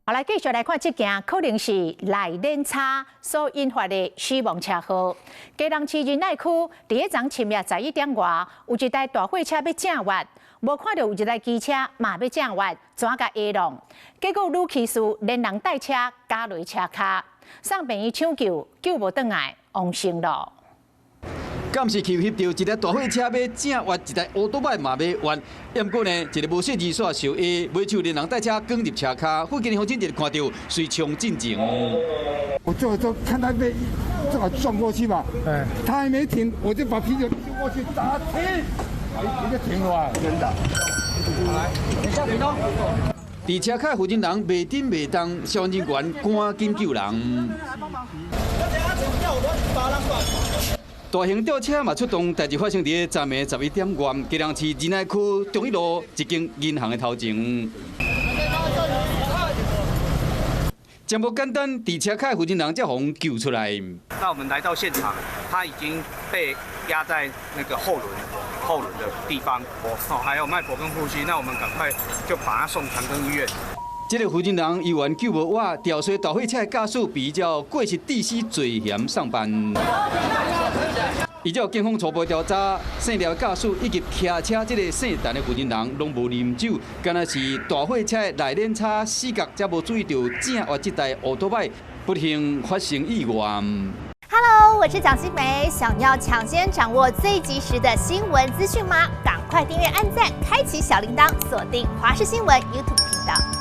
好，来继续来看这件可能是内轮差所引发的死亡车祸。基隆市仁爱区第一昨深夜11点外，有一台大货车要正越，无看到有一台机车嘛要正越，转甲下浪，结果女骑士连人带车加落车卡，送病院抢救，救无转来，亡命了。 敢是去翕到一台大货车要正越，一台乌多摆嘛要越。不过呢，一个无识字煞小 A 尾手连人带车滚入车卡，附近的乡亲就看到，随冲进前。我就看他被正好撞过去嘛，他还没停，我就把啤酒丢过去，打停，你就停了啊，真的。来，等下停动。伫车卡附近人袂顶袂动，消防人员赶紧救人。 大型吊车嘛出动，代志发生伫昨暝11点外，基隆市仁爱区中一路一间银行的头前。真不简单，伫车卡附近人才互救出来。那我们来到现场，他已经被压在那个后轮的地方，还有脉搏跟呼吸。那我们赶快就把他送长庚医院。 这个附近人医院救无活，吊衰大货车的驾驶比较过失致死罪嫌上班。依照警方初步调查，姓廖的驾驶以及骑车这个姓陈的附近人拢无啉酒，敢若是大货车的内轮差死角，才无注意到正越这台乌多摆，不幸发生意外。 Hello， 我是蒋欣梅。想要抢先掌握最及时的新闻资讯吗？赶快订阅、按赞、开启小铃铛，锁定华视新闻 YouTube 频道。